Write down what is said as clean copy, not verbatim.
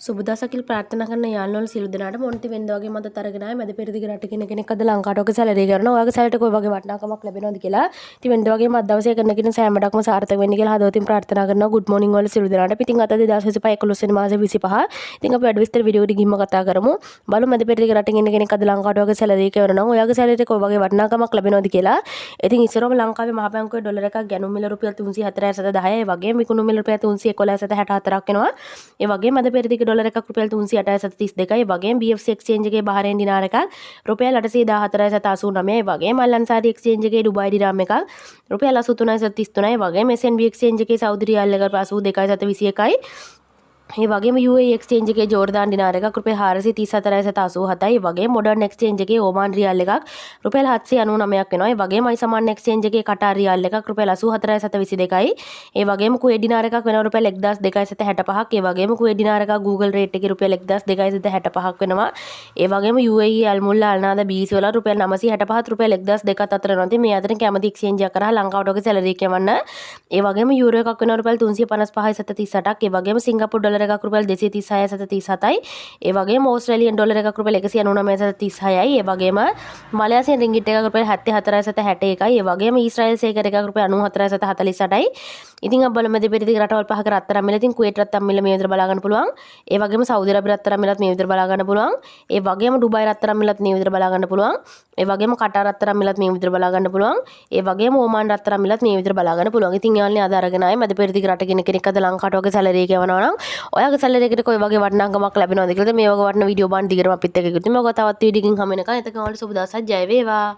සුබදස කියලා ප්‍රාර්ථනා කරන යාළුවෝ සියලු දෙනාට මොන්ති වෙනද වගේ මතත් අරගෙන ආයි මැද පෙරදිග රට කෙනෙක් අද ලංකාවට ඔක සැලරි කරනවා. ඔයාගේ සැලරිට කොයි වගේ වටිනාකමක් ලැබෙනවද කියලා. ඉතින් වෙනද වගේ මත් දවසේ කරන කෙන සෑමඩක්ම සාර්ථක වෙන්න කියලා හදවතින් ප්‍රාර්ථනා කරනවා. good morning වල සියලු දෙනාට. ඉතින් අද 2025 11 වෙනි මාසේ 25. ඉතින් අපි වැඩ විස්තර වීඩියෝ එකට ගිහින්ම කතා කරමු. බලමු මැද පෙරදිග රට කෙනෙක් අද ලංකාවට ඔක සැලරි කරනවා. ඔයාගේ සැලරිට කොයි වගේ වටිනාකමක් ලැබෙනවද කියලා. ඉතින් ඉස්සරම ලංකාවේ මහ බැංකුවේ ඩොලර් එකක් ගැනුම් මිල රුපියල් 304.10. ඒ වගේම විකුණු මිල රුපියල් 311.64ක් වෙනවා. ඒ වගේම මැද පෙරදිග ඩොලර් එකක් රුපියල් 308.32යි වගේම BFC එක්ස්චේන්ජ් එකේ බහරේන් දිනාර එකක් රුපියල් 814.89යි වගේම අල්අන්සාරි එක්ස්චේන්ජ් එකේ ඩුබායි දිරාම් එකක් රුපියල් 83.33යි වගේම SNB එක්ස්චේන්ජ් එකේ සෞදි රියාල් එකක් 82.21යි ඒ වගේම UAE එක්ස්චේන්ජ් එකේ ජෝර්දාන් දිනාර එකක් රුපියල් 434.87යි වගේම මොඩර්න් එක්ස්චේන්ජ් එකේ ඕමාන් රියාල් එකක් රුපියල් 799ක් වෙනවා. ඒ වගේම අයිසමාන් එක්ස්චේන්ජ් එකේ කටාර් රියාල් එකක් රුපියල් 84.22යි. ඒ වගේම කුවේට් දිනාර එකක් වෙනවා රුපියල් 1265ක්. ඒ වගේම කුවේට් දිනාර එකක් Google rate එකේ රුපියල් 1265ක් වෙනවා. ඒ වගේම UAE අල්මුල්ලා අල්නාදා BC වල රුපියල් 965ත් රුපියල් 1002ත් අතර වෙනවා. ඉතින් මේ අතරින් කැමති එක්ස්චේන්ජ් එකක් කරා ලංකාවට ඔක සැලරි කියවන්න. ඒ වගේම යූරෝ එකක් වෙනවා රුපියල් 355.38ක්. ඒ වගේම සිංගප්පූරු ඩොලර් එකක් රුපියල් 236.37යි. ඒ වගේම ඕස්ට්‍රේලියන් ඩොලර් එකක් රුපියල් 199.36යි. ඒ වගේම මලයාසියන් රින්ගිට් එකක් රුපියල් 74.61යි. ඒ වගේම ඊශ්‍රායල් සේකර් එකක් රුපියල් 94.48යි. ඉතින් අපි බලමු දෙපෙරදිග රටවල් පහක රත්තරන් මිල. ඉතින් කුවේට් රත්තරන් මිල මේ විතර බලා ගන්න පුළුවන්. ඒ වගේම සෞදි අරාබිය රත්තරන් මිලත් මේ විතර බලා ගන්න පුළුවන්. ඒ වගේම ඩුබායි රත්තරන් මිලත් මේ විතර බලා ගන්න පුළුවන්. ඒ වගේම කටාර් රත්තරන් මිලත් මේ විතර බලා ගන්න පුළුවන්. ඒ වගේම ඕමාන් රත්තරන් මිලත් මේ විතර බලා ගන්න පුළුවන්. ඉතින් යාළුවනේ අද අරගෙන ආයේ මැද පෙරදිග රට කෙනෙක් අද ලංකාවට වගේ සැලරි කියවනවා නම් ඔයාගේ සැලරි එකට කොයි වගේ වටිනාකමක් ලැබෙනවද කියලා මේ වගේ වටින වීඩියෝ බාන්න දිගටම අපිත් එක්ක එකතු වෙන්න. ඔයගොල්ලෝ තවත් වීඩියෝකින් හමු වෙනකන් එතකන් ඔයාලට සුබ දවසක් ජය වේවා.